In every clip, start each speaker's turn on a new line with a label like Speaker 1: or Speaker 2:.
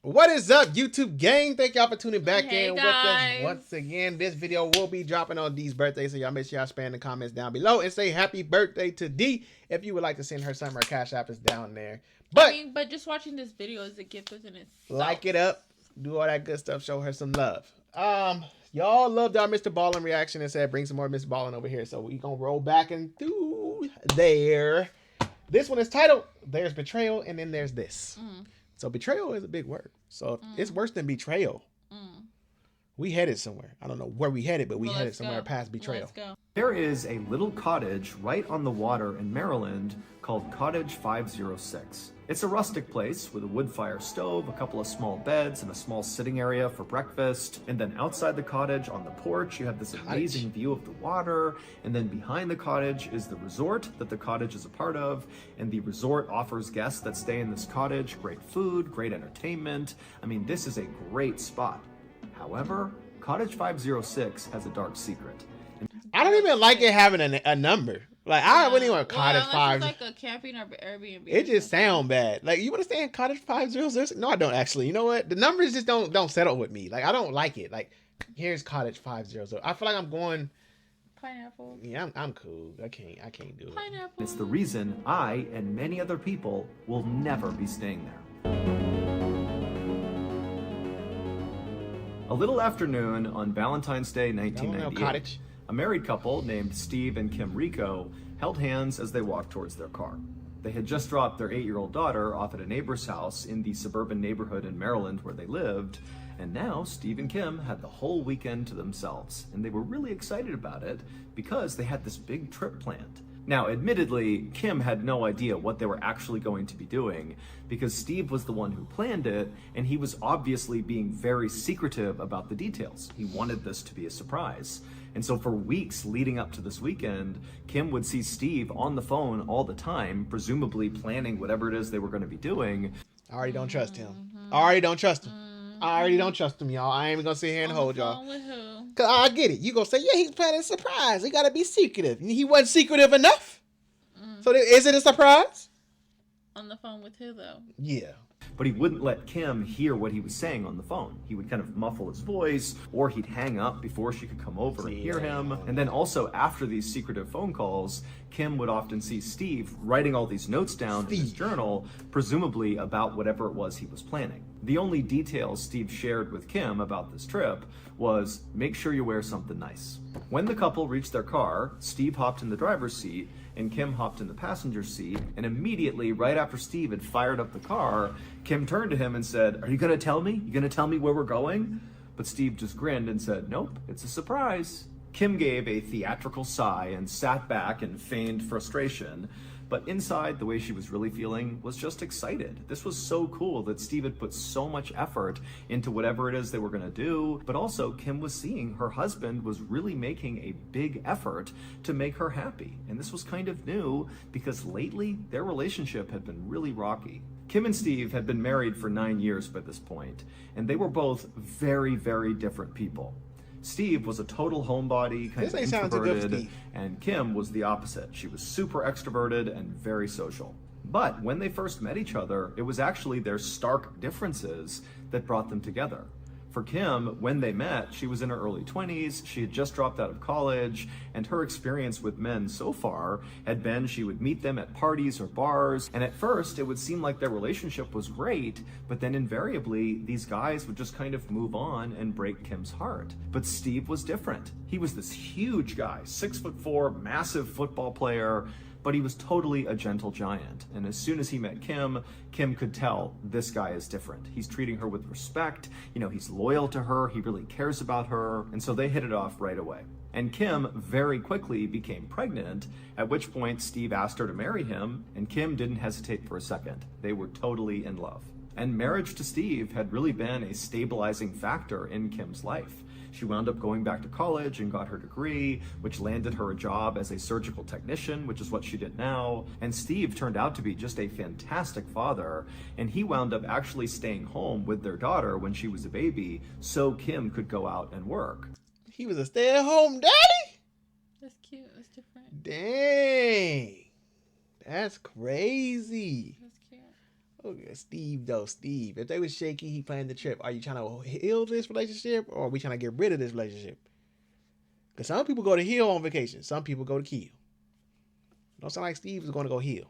Speaker 1: What is up, YouTube gang? Thank y'all for tuning back in with
Speaker 2: guys.
Speaker 1: us once again. This video will be dropping on D's birthday, so y'all make sure y'all spam in the comments down below and say happy birthday to D. If you would like to send her something, her Cash App is down there. But
Speaker 2: just watching this video is a gift within itself.
Speaker 1: Like it up, do all that good stuff, show her some love. Y'all loved our Mr.Ballen reaction and said bring some more Mr.Ballen over here, so we gonna roll back and through there. This one is titled "There's Betrayal," and then there's this. So betrayal is a big word. So it's worse than betrayal. We headed somewhere. I don't know where we headed, but we headed somewhere past betrayal.
Speaker 2: Let's go.
Speaker 3: There is a little cottage right on the water in Maryland called Cottage 506. It's a rustic place with a wood fire stove, a couple of small beds, and a small sitting area for breakfast. And then outside the cottage on the porch, you have this amazing view of the water. And then behind the cottage is the resort that the cottage is a part of. And the resort offers guests that stay in this cottage great food, great entertainment. I mean, this is a great spot. However, Cottage 506 has a dark secret.
Speaker 1: I don't even like it having a number. Like, I wouldn't even want Cottage 5.
Speaker 2: It's like a camping or Airbnb.
Speaker 1: It just sound bad. Like, you want to stay in Cottage 506? No, I don't actually. You know what? The numbers just don't settle with me. Like, I don't like it. Like, here's Cottage 506. I feel like I'm going...
Speaker 2: Pineapple.
Speaker 1: Yeah, I'm cool. I can't do it.
Speaker 2: Pineapple.
Speaker 3: It's the reason I and many other people will never be staying there. A little afternoon on Valentine's Day 1998, a married couple named Steve and Kim Rico held hands as they walked towards their car. They had just dropped their 8-year-old daughter off at a neighbor's house in the suburban neighborhood in Maryland where they lived, and now Steve and Kim had the whole weekend to themselves, and they were really excited about it because they had this big trip planned. Now, admittedly, Kim had no idea what they were actually going to be doing because Steve was the one who planned it, and he was obviously being very secretive about the details. He wanted this to be a surprise. And so for weeks leading up to this weekend, Kim would see Steve on the phone all the time, presumably planning whatever it is they were going to be doing.
Speaker 1: I already don't trust him. I already don't trust him. I already don't trust him, y'all. I ain't even going to sit here and hold y'all. Because I get it. You going to say, yeah, he's planning a surprise. He got to be secretive. He wasn't secretive enough. So is it a surprise?
Speaker 2: On the phone with who, though?
Speaker 1: Yeah.
Speaker 3: But he wouldn't let Kim hear what he was saying on the phone. He would kind of muffle his voice, or he'd hang up before she could come over and hear him. And then also after these secretive phone calls, Kim would often see Steve writing all these notes down in his journal, presumably about whatever it was he was planning. The only details Steve shared with Kim about this trip was, make sure you wear something nice. When the couple reached their car, Steve hopped in the driver's seat and Kim hopped in the passenger seat, and immediately, right after Steve had fired up the car, Kim turned to him and said, "Are you gonna tell me? You gonna tell me where we're going?" But Steve just grinned and said, "Nope, it's a surprise." Kim gave a theatrical sigh and sat back and feigned frustration. But inside, the way she was really feeling was just excited. This was so cool that Steve had put so much effort into whatever it is they were gonna do, but also Kim was seeing her husband was really making a big effort to make her happy. And this was kind of new because lately their relationship had been really rocky. Kim and Steve had been married for 9 years by this point, and they were both very, very different people. Steve was a total homebody, kind of introverted, and Kim was the opposite. She was super extroverted and very social. But when they first met each other, it was actually their stark differences that brought them together. For Kim, when they met, she was in her early 20s, she had just dropped out of college, and her experience with men so far had been she would meet them at parties or bars, and at first it would seem like their relationship was great, but then invariably these guys would just kind of move on and break Kim's heart. But Steve was different. He was this huge guy, 6'4", massive football player, but he was totally a gentle giant. And as soon as he met Kim, Kim could tell this guy is different. He's treating her with respect, he's loyal to her, he really cares about her, and so they hit it off right away. And Kim very quickly became pregnant, at which point Steve asked her to marry him, and Kim didn't hesitate for a second. They were totally in love. And marriage to Steve had really been a stabilizing factor in Kim's life. She wound up going back to college and got her degree, which landed her a job as a surgical technician, which is what she did now. And Steve turned out to be just a fantastic father, and he wound up actually staying home with their daughter when she was a baby so Kim could go out and work.
Speaker 1: He was a stay-at-home daddy?
Speaker 2: That's cute. That's different.
Speaker 1: Dang. That's crazy.
Speaker 2: That's cute.
Speaker 1: Oh, yeah, Steve though, Steve. If they was shaky, he planned the trip. Are you trying to heal this relationship, or are we trying to get rid of this relationship? Because some people go to heal on vacation. Some people go to kill. Don't sound like Steve is going to go heal.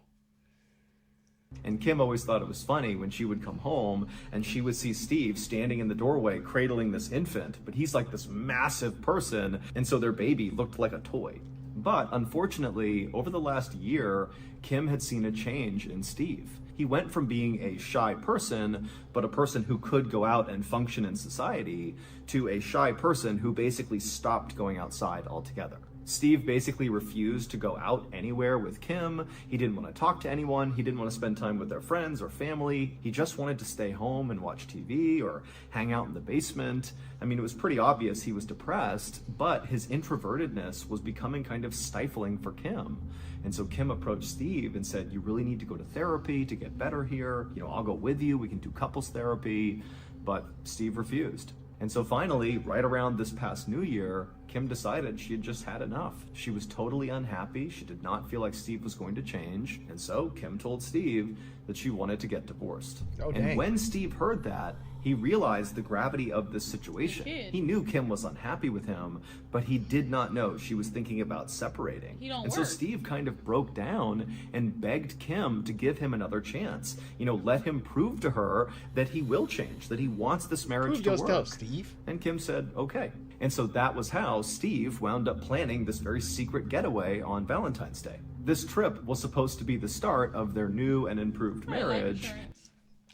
Speaker 3: And Kim always thought it was funny when she would come home and she would see Steve standing in the doorway cradling this infant, but he's like this massive person, and so their baby looked like a toy. But unfortunately, over the last year, Kim had seen a change in Steve. He went from being a shy person, but a person who could go out and function in society, to a shy person who basically stopped going outside altogether. Steve basically refused to go out anywhere with Kim. He didn't want to talk to anyone. He didn't want to spend time with their friends or family. He just wanted to stay home and watch TV or hang out in the basement. I mean, it was pretty obvious he was depressed, but his introvertedness was becoming kind of stifling for Kim. And so Kim approached Steve and said, you really need to go to therapy to get better here. You know, I'll go with you. We can do couples therapy. But Steve refused. And so finally, right around this past New Year, Kim decided she had just had enough. She was totally unhappy. She did not feel like Steve was going to change. And so Kim told Steve that she wanted to get divorced.
Speaker 1: Oh,
Speaker 3: and
Speaker 1: dang.
Speaker 3: when Steve heard that, he realized the gravity of this situation. He knew Kim was unhappy with him, but he did not know she was thinking about separating. And so Steve kind of broke down and begged Kim to give him another chance. You know, let him prove to her that he will change, that he wants this marriage to work.
Speaker 1: Steve.
Speaker 3: And Kim said, okay. And so that was how Steve wound up planning this very secret getaway on Valentine's Day. This trip was supposed to be the start of their new and improved marriage.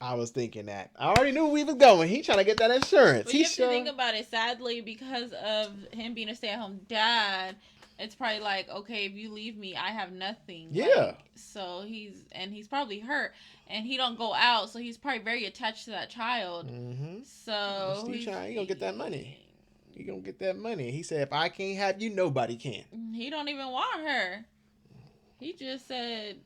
Speaker 1: I was thinking that. I already knew we was going. He trying to get that insurance.
Speaker 2: But you have to think about it. Sadly, because of him being a stay-at-home dad, it's probably like, okay, if you leave me, I have nothing.
Speaker 1: Yeah.
Speaker 2: Like, so he's probably hurt, and he don't go out, so he's probably very attached to that child.
Speaker 1: Mm-hmm.
Speaker 2: So
Speaker 1: Steve trying, he gonna get that money. He gonna get that money. He said, if I can't have you, nobody can.
Speaker 2: He don't even want her. He just said,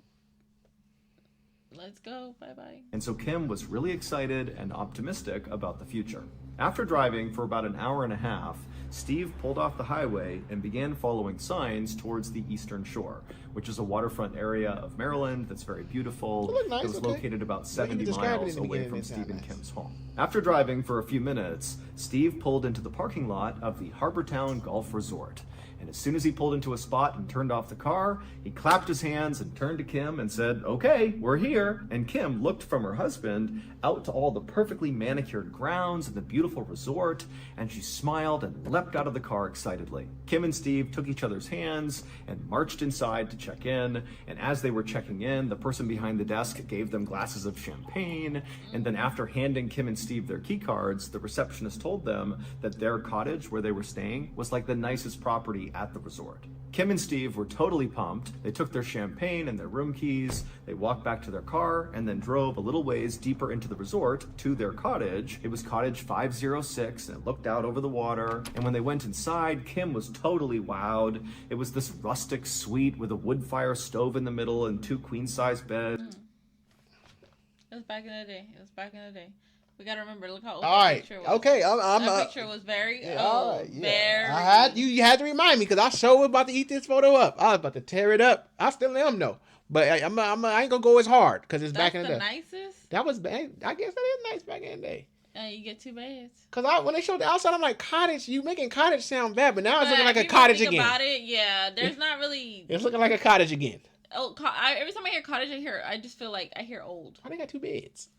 Speaker 2: let's go, bye-bye.
Speaker 3: And so Kim was really excited and optimistic about the future. After driving for about an hour and a half, Steve pulled off the highway and began following signs towards the Eastern Shore, which is a waterfront area of Maryland that's very beautiful.
Speaker 1: Nice,
Speaker 3: it was located about 70 miles away from Steve and Kim's home. After driving for a few minutes, Steve pulled into the parking lot of the Harbortown Golf Resort. And as soon as he pulled into a spot and turned off the car, he clapped his hands and turned to Kim and said, okay, we're here. And Kim looked from her husband out to all the perfectly manicured grounds and the beautiful resort, and she smiled and leapt out of the car excitedly. Kim and Steve took each other's hands and marched inside to check in. And as they were checking in, the person behind the desk gave them glasses of champagne. And then after handing Kim and Steve their key cards, the receptionist told them that their cottage where they were staying was like the nicest property at the resort. Kim and Steve were totally pumped. They took their champagne and their room keys, they walked back to their car, and then drove a little ways deeper into the resort to their cottage. It was cottage 506, and it looked out over the water. And when they went inside, Kim was totally wowed. It was this rustic suite with a wood fire stove in the middle and 2 queen-size beds.
Speaker 2: It was back in the day. We gotta remember. Look how old
Speaker 1: that
Speaker 2: picture was.
Speaker 1: Okay,
Speaker 2: that picture was very old. Very.
Speaker 1: You had to remind me because I sure was about to eat this photo up. I was about to tear it up. I still am though, but I ain't gonna go as hard because it's back in the day.
Speaker 2: That's the nicest.
Speaker 1: That was bad. I guess that is nice back in the day.
Speaker 2: And you get 2 beds.
Speaker 1: Cause when they showed the outside, I'm like, cottage. You making cottage sound bad, but now it's looking like a cottage again.
Speaker 2: About it, yeah. There's not really.
Speaker 1: It's looking like a cottage again.
Speaker 2: Oh, every time I hear cottage, I just feel like I hear old.
Speaker 1: Why they got 2 beds?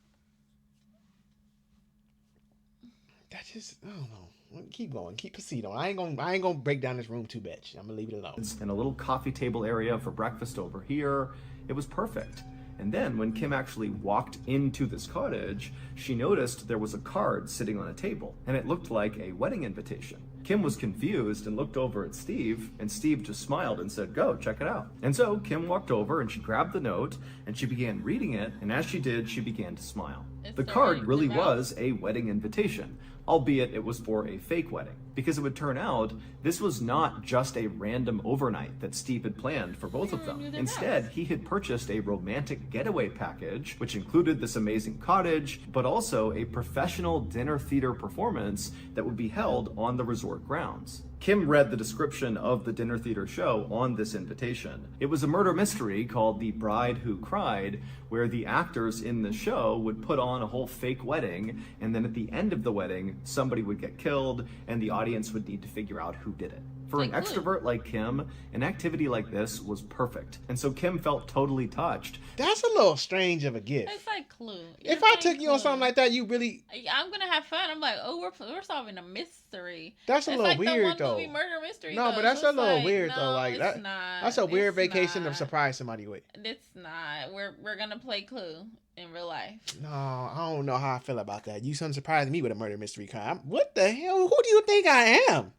Speaker 1: That just, I don't know. Keep going. Keep proceed on. I ain't gonna break down this room too much. I'm gonna leave it alone.
Speaker 3: And a little coffee table area for breakfast over here. It was perfect. And then when Kim actually walked into this cottage, she noticed there was a card sitting on a table, and it looked like a wedding invitation. Kim was confused and looked over at Steve, and Steve just smiled and said, go, check it out. And so Kim walked over and she grabbed the note and she began reading it, and as she did, she began to smile. The card really was a wedding invitation, albeit it was for a fake wedding, because it would turn out this was not just a random overnight that Steve had planned for both of them. Instead, he had purchased a romantic getaway package, which included this amazing cottage, but also a professional dinner theater performance that would be held on the resort grounds. Kim read the description of the dinner theater show on this invitation. It was a murder mystery called The Bride Who Cried, where the actors in the show would put on a whole fake wedding, and then at the end of the wedding, somebody would get killed, and the audience would need to figure out who did it. For an extrovert like Kim, an activity like this was perfect. And so Kim felt totally touched.
Speaker 1: That's a little strange of a gift.
Speaker 2: It's like Clue.
Speaker 1: If I took you on something like that, you really...
Speaker 2: I'm gonna have fun. I'm like, oh, we're solving a mystery.
Speaker 1: That's a little
Speaker 2: like
Speaker 1: weird,
Speaker 2: the
Speaker 1: though.
Speaker 2: Movie Murder Mystery.
Speaker 1: No,
Speaker 2: though.
Speaker 1: but that's
Speaker 2: So
Speaker 1: a little
Speaker 2: like,
Speaker 1: weird,
Speaker 2: no,
Speaker 1: though. Like
Speaker 2: it's
Speaker 1: that.
Speaker 2: not.
Speaker 1: That's a weird
Speaker 2: It's
Speaker 1: vacation to
Speaker 2: not.
Speaker 1: surprise somebody with.
Speaker 2: It's not. We're gonna play Clue in real life.
Speaker 1: No, I don't know how I feel about that. You son surprised me with a murder mystery crime. What the hell? Who do you think I am?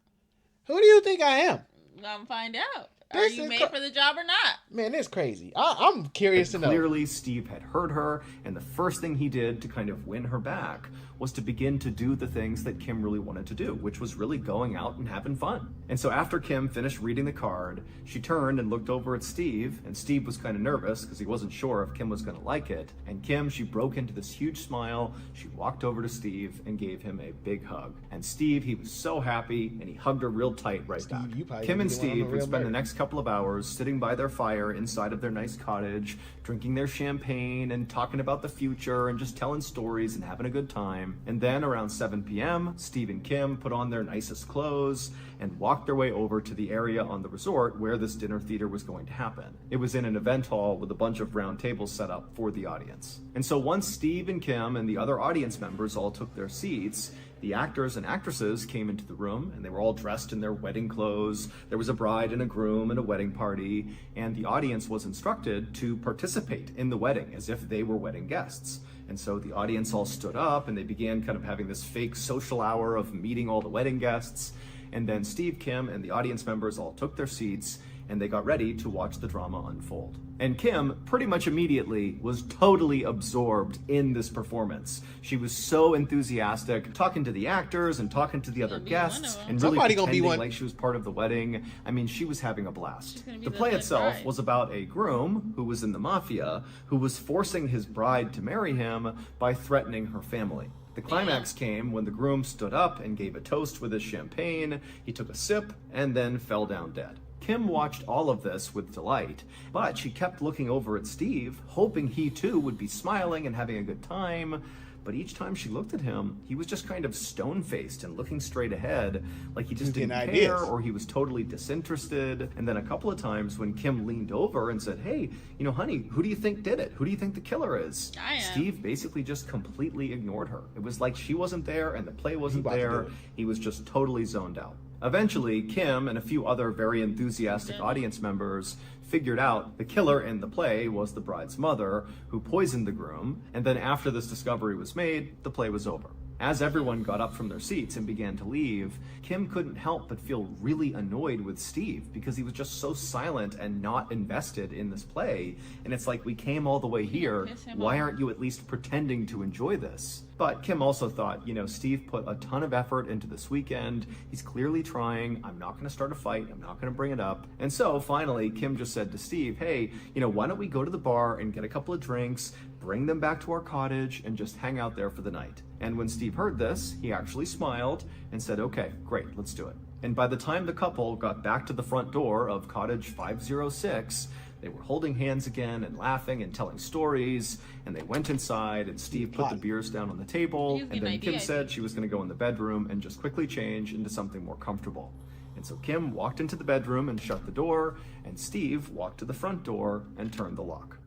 Speaker 1: Who do you think I am?
Speaker 2: I'm find out.
Speaker 1: This
Speaker 2: Are you
Speaker 1: is
Speaker 2: made for the job or not?
Speaker 1: Man, it's crazy. I'm curious to know.
Speaker 3: Clearly, Steve had heard her, and the first thing he did to kind of win her back was to begin to do the things that Kim really wanted to do, which was really going out and having fun. And so after Kim finished reading the card, she turned and looked over at Steve, and Steve was kind of nervous because he wasn't sure if Kim was going to like it. And Kim, she broke into this huge smile. She walked over to Steve and gave him a big hug. And Steve, he was so happy, and he hugged her real tight right back. Kim and Steve would spend the next couple of hours sitting by their fire inside of their nice cottage, drinking their champagne and talking about the future and just telling stories and having a good time. And then around 7 p.m., Steve and Kim put on their nicest clothes and walked their way over to the area on the resort where this dinner theater was going to happen. It was in an event hall with a bunch of round tables set up for the audience. And so once Steve and Kim and the other audience members all took their seats, the actors and actresses came into the room, and they were all dressed in their wedding clothes. There was a bride and a groom and a wedding party, and the audience was instructed to participate in the wedding as if they were wedding guests. And so the audience all stood up, and they began kind of having this fake social hour of meeting all the wedding guests. And then Steve, Kim, and the audience members all took their seats, and they got ready to watch the drama unfold. And Kim, pretty much immediately, was totally absorbed in this performance. She was so enthusiastic, talking to the actors and talking to the other guests, and really pretending like she was part of the wedding. I mean, she was having a blast. The play itself was about a groom who was in the mafia, who was forcing his bride to marry him by threatening her family. The climax came when the groom stood up and gave a toast with his champagne. He took a sip and then fell down dead. Kim watched all of this with delight, but she kept looking over at Steve, hoping he too would be smiling and having a good time. But each time she looked at him, he was just kind of stone-faced and looking straight ahead, like he just didn't care or he was totally disinterested. And then a couple of times when Kim leaned over and said, "Hey, you know, honey, who do you think did it? Who do you think the killer is?" Steve basically just completely ignored her. It was like she wasn't there and the play wasn't there. He was just totally zoned out. Eventually, Kim and a few other very enthusiastic audience members figured out the killer in the play was the bride's mother, who poisoned the groom, and then after this discovery was made, the play was over. As everyone got up from their seats and began to leave, Kim couldn't help but feel really annoyed with Steve because he was just so silent and not invested in this play. And it's like, we came all the way here. Why aren't you at least pretending to enjoy this? But Kim also thought, you know, Steve put a ton of effort into this weekend. He's clearly trying. I'm not going to start a fight. I'm not going to bring it up. And so finally, Kim just said to Steve, "Hey, you know, why don't we go to the bar and get a couple of drinks, bring them back to our cottage, and just hang out there for the night?" And when Steve heard this, he actually smiled and said, "Okay, great, let's do it." And by the time the couple got back to the front door of cottage 506, they were holding hands again and laughing and telling stories, and they went inside, and Steve put the beers down on the table, and then Kim said she was going to go in the bedroom and just quickly change into something more comfortable. And so Kim walked into the bedroom and shut the door, and Steve walked to the front door and turned the lock.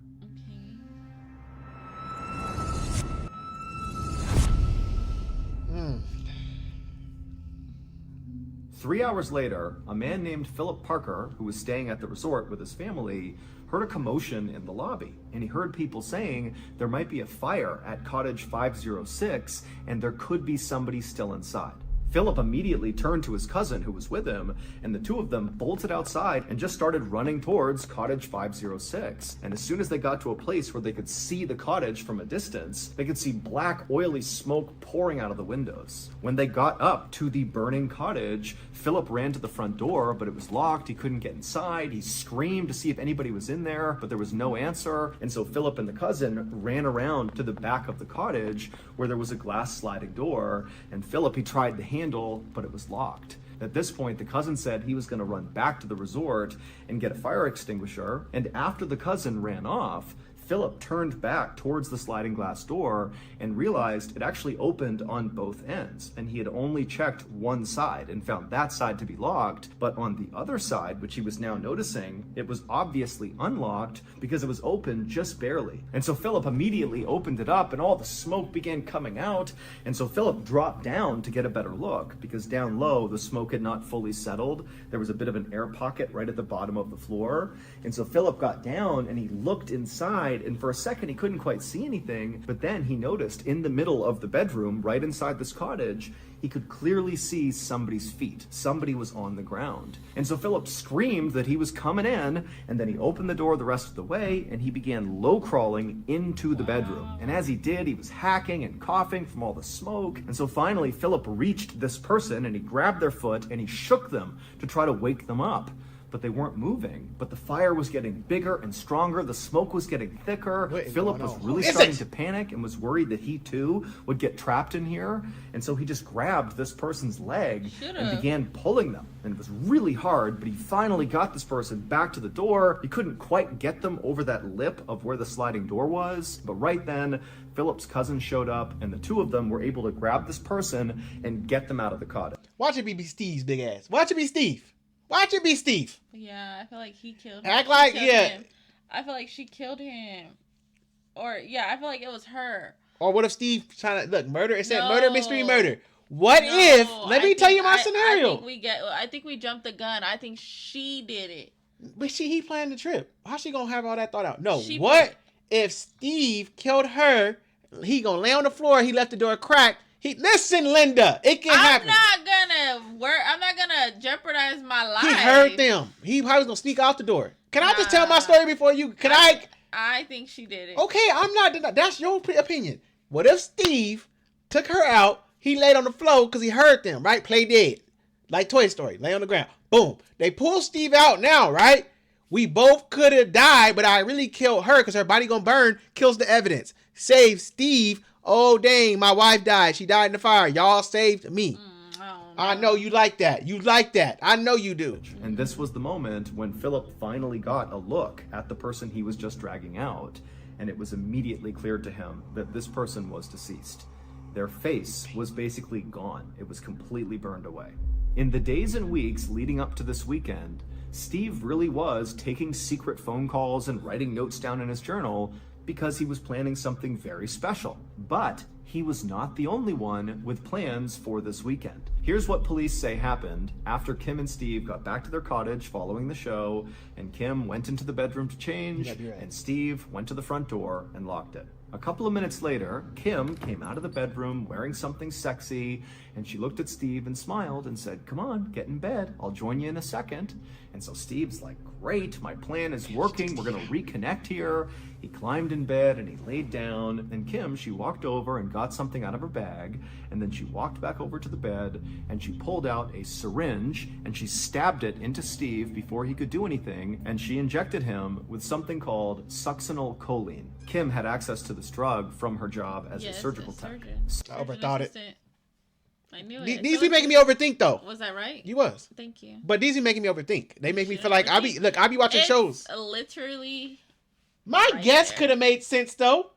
Speaker 3: 3 hours later, a man named Philip Parker, who was staying at the resort with his family, heard a commotion in the lobby, and he heard people saying there might be a fire at cottage 506 and there could be somebody still inside. Philip immediately turned to his cousin who was with him, and the two of them bolted outside and just started running towards cottage 506. And as soon as they got to a place where they could see the cottage from a distance, they could see black, oily smoke pouring out of the windows. When they got up to the burning cottage, Philip ran to the front door, but it was locked. He couldn't get inside. He screamed to see if anybody was in there, but there was no answer. And so Philip and the cousin ran around to the back of the cottage where there was a glass sliding door, and Philip, he tried the handle, but it was locked. At this point, the cousin said he was going to run back to the resort and get a fire extinguisher, and after the cousin ran off, Philip turned back towards the sliding glass door and realized it actually opened on both ends, and he had only checked one side and found that side to be locked, but on the other side, which he was now noticing, it was obviously unlocked because it was open just barely. And so Philip immediately opened it up and all the smoke began coming out, and so Philip dropped down to get a better look because down low the smoke had not fully settled. There was a bit of an air pocket right at the bottom of the floor, and so Philip got down and he looked inside, and for a second he couldn't quite see anything, but then he noticed in the middle of the bedroom, right inside this cottage, he could clearly see somebody's feet. Somebody was on the ground. And so Philip screamed that he was coming in, and then he opened the door the rest of the way, and he began low crawling into the bedroom. And as he did, he was hacking and coughing from all the smoke. And so finally, Philip reached this person, and he grabbed their foot, and he shook them to try to wake them up. But they weren't moving. But the fire was getting bigger and stronger. The smoke was getting thicker. Philip was really starting to panic and was worried that he too would get trapped in here. And so he just grabbed this person's leg and began pulling them. And it was really hard, but he finally got this person back to the door. He couldn't quite get them over that lip of where the sliding door was. But right then, Philip's cousin showed up, and the two of them were able to grab this person and get them out of the cottage.
Speaker 1: Watch it be Steve's big ass. Watch it be Steve. Watch it be Steve.
Speaker 2: Yeah, I feel like he killed him.
Speaker 1: Act like, yeah.
Speaker 2: Him. I feel like she killed him. Or, yeah, I feel like it was her.
Speaker 1: Or what if Steve trying to, look, murder? It said murder, mystery, murder. What if, let me tell you my scenario.
Speaker 2: I think we jumped the gun. I think she did it.
Speaker 1: But he planned the trip. How's she going to have all that thought out? No, what if Steve killed her? He going to lay on the floor. He left the door cracked. Listen, Linda, it can happen.
Speaker 2: I'm not gonna jeopardize my life.
Speaker 1: He heard them. He probably was gonna sneak out the door. Can I just tell my story before you?
Speaker 2: I think she did it.
Speaker 1: Okay, I'm not. That's your opinion. What if Steve took her out? He laid on the floor because he heard them. Right, play dead, like Toy Story. Lay on the ground. Boom. They pull Steve out now. Right. We both could have died, but I really killed her because her body gonna burn. Kills the evidence. Save Steve. Oh, dang, my wife died. She died in the fire. Y'all saved me. I know you like that. You like that. I know you do.
Speaker 3: And this was the moment when Philip finally got a look at the person he was just dragging out, and it was immediately clear to him that this person was deceased. Their face was basically gone. It was completely burned away. In the days and weeks leading up to this weekend, Steve really was taking secret phone calls and writing notes down in his journal because he was planning something very special. But he was not the only one with plans for this weekend. Here's what police say happened after Kim and Steve got back to their cottage following the show, and Kim went into the bedroom to change, and Steve went to the front door and locked it. A couple of minutes later, Kim came out of the bedroom wearing something sexy, and she looked at Steve and smiled and said, "Come on, get in bed. I'll join you in a second." And so Steve's like, "Great, my plan is working. We're gonna reconnect here." He climbed in bed and he laid down, and Kim, she walked over and got something out of her bag, and then she walked back over to the bed and she pulled out a syringe and she stabbed it into Steve before he could do anything, and she injected him with something called succinylcholine. Kim had access to this drug from her job as a surgical tech.
Speaker 1: I overthought it.
Speaker 2: I knew it.
Speaker 1: These be making me overthink though.
Speaker 2: Was that right?
Speaker 1: You was.
Speaker 2: Thank you.
Speaker 1: But these be making me overthink. They make me feel like I be watching shows.
Speaker 2: Literally.
Speaker 1: My guess could have made sense though.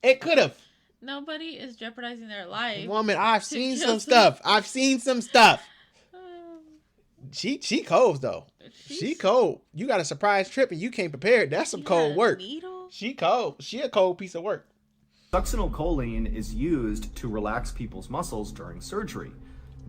Speaker 1: It could have.
Speaker 2: Nobody is jeopardizing their life.
Speaker 1: Woman, I've seen some stuff. I've seen some stuff. She cold though. She cold. You got a surprise trip and you came prepared. That's some cold work.
Speaker 2: Needle?
Speaker 1: She cold. She a cold piece of work.
Speaker 3: Succinylcholine is used to relax people's muscles during surgery.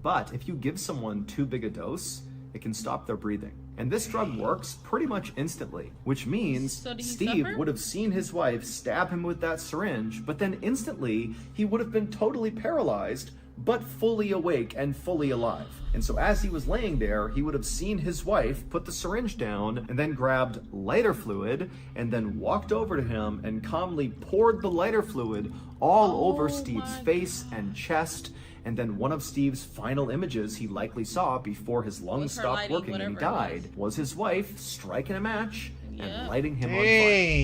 Speaker 3: But if you give someone too big a dose, it can stop their breathing. And this drug works pretty much instantly, which means Steve would have seen his wife stab him with that syringe, but then instantly he would have been totally paralyzed, but fully awake and fully alive. And so as he was laying there, he would have seen his wife put the syringe down and then grabbed lighter fluid and then walked over to him and calmly poured the lighter fluid all over Steve's face and chest. And then one of Steve's final images he likely saw before his lungs stopped working and he died was his wife striking a match and lighting him
Speaker 1: Dang,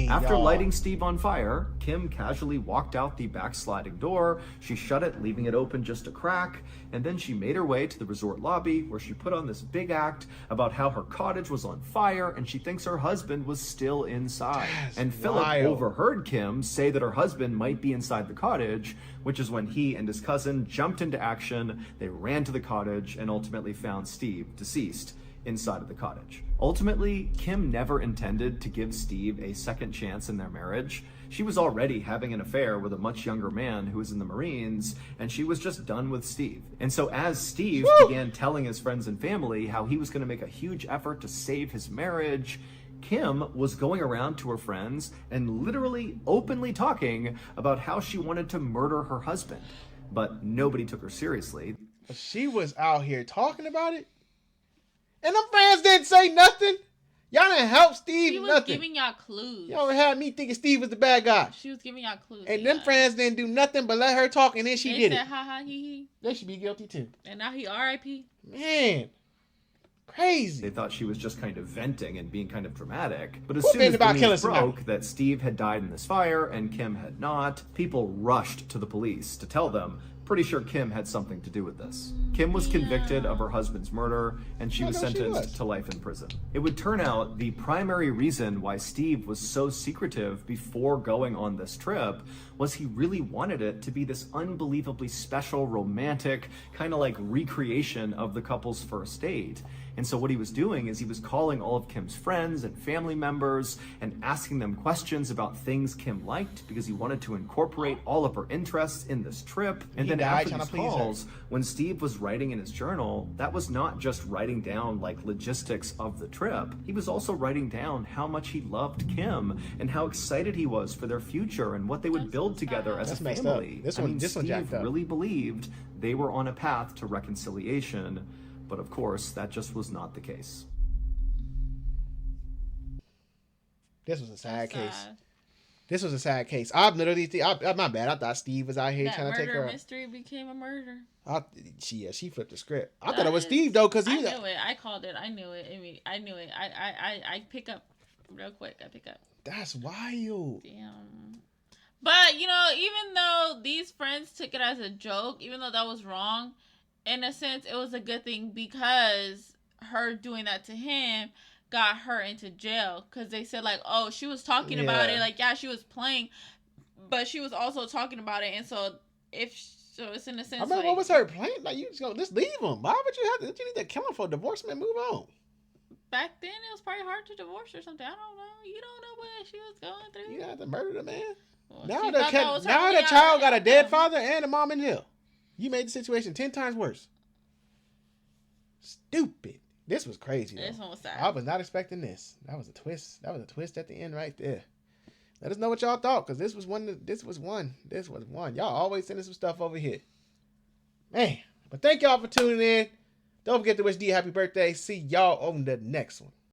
Speaker 3: on fire. After
Speaker 1: y'all.
Speaker 3: lighting Steve on fire, Kim casually walked out the backsliding door. She shut it, leaving it open just a crack, and then she made her way to the resort lobby where she put on this big act about how her cottage was on fire and she thinks her husband was still inside.
Speaker 1: That's
Speaker 3: and Philip
Speaker 1: wild.
Speaker 3: overheard Kim say that her husband might be inside the cottage, which is when he and his cousin jumped into action. They ran to the cottage and ultimately found Steve deceased inside of the cottage. Ultimately, Kim never intended to give Steve a second chance in their marriage. She was already having an affair with a much younger man who was in the Marines, and she was just done with Steve. And so as Steve began telling his friends and family how he was going to make a huge effort to save his marriage, Kim was going around to her friends and literally openly talking about how she wanted to murder her husband. But nobody took her seriously.
Speaker 1: She was out here talking about it, and them friends didn't say nothing. Y'all didn't help Steve.
Speaker 2: She was
Speaker 1: nothing.
Speaker 2: giving y'all clues.
Speaker 1: Y'all had me thinking Steve was the bad guy.
Speaker 2: She was giving y'all clues.
Speaker 1: And them friends didn't do nothing but let her talk, and then she did
Speaker 2: said,
Speaker 1: it.
Speaker 2: ha ha he.
Speaker 1: They should be guilty too.
Speaker 2: And now he R.I.P.
Speaker 1: Man, crazy.
Speaker 3: They thought she was just kind of venting and being kind of dramatic. But as
Speaker 1: Who
Speaker 3: soon as
Speaker 1: vented about
Speaker 3: the
Speaker 1: killing
Speaker 3: news
Speaker 1: somebody?
Speaker 3: broke that Steve had died in this fire and Kim had not, people rushed to the police to tell them, pretty sure Kim had something to do with this. Kim was convicted of her husband's murder, and she was
Speaker 1: I know she
Speaker 3: sentenced
Speaker 1: was.
Speaker 3: to life in prison. It would turn out the primary reason why Steve was so secretive before going on this trip was he really wanted it to be this unbelievably special, romantic, kind of like recreation of the couple's first date. And so what he was doing is he was calling all of Kim's friends and family members and asking them questions about things Kim liked because he wanted to incorporate all of her interests in this trip. And then
Speaker 1: died
Speaker 3: after
Speaker 1: trying
Speaker 3: these
Speaker 1: to please her.
Speaker 3: calls, when Steve was writing in his journal, that was not just writing down like logistics of the trip. He was also writing down how much he loved Kim and how excited he was for their future and what they would build together as
Speaker 1: That's
Speaker 3: a
Speaker 1: messed up.
Speaker 3: family.
Speaker 1: This
Speaker 3: I
Speaker 1: one
Speaker 3: mean,
Speaker 1: jacked
Speaker 3: Steve
Speaker 1: up.
Speaker 3: really believed they were on a path to reconciliation, but of course, that just was not the case.
Speaker 1: This was a sad case.
Speaker 2: Sad.
Speaker 1: This was a sad case. I'm literally, my bad. I thought Steve was out here
Speaker 2: That
Speaker 1: trying to take her.
Speaker 2: murder mystery became a murder.
Speaker 1: She flipped the script. I thought it was Steve though, because he
Speaker 2: I
Speaker 1: was.
Speaker 2: knew it. I called it. I knew it. I mean, I knew it. I pick up real quick. I pick up.
Speaker 1: That's wild.
Speaker 2: Damn. But you know, even though these friends took it as a joke, even though that was wrong, in a sense, it was a good thing because her doing that to him got her into jail. Because they said like, oh, she was talking about it. Like, yeah, she was playing, but she was also talking about it. And so it's in a sense.
Speaker 1: I mean,
Speaker 2: like,
Speaker 1: what was her plan? Like, you just leave him. Why would you have to? Did you need to kill him for divorcement? Move on.
Speaker 2: back then it was probably hard to divorce or something. I don't know. You don't know what she was going through.
Speaker 1: You have to murder the man.
Speaker 2: Well,
Speaker 1: Now
Speaker 2: she thought that was her
Speaker 1: now
Speaker 2: way
Speaker 1: the
Speaker 2: out
Speaker 1: child
Speaker 2: of
Speaker 1: got a
Speaker 2: it.
Speaker 1: dead father and a mom in jail. You made the situation 10 times worse. Stupid. This was crazy.
Speaker 2: This
Speaker 1: Though.
Speaker 2: one was sad.
Speaker 1: I was not expecting this. That was a twist. That was a twist at the end right there. Let us know what y'all thought, because this was one. This was one. Y'all always sending some stuff over here. Man. But thank y'all for tuning in. Don't forget to wish D happy birthday. See y'all on the next one.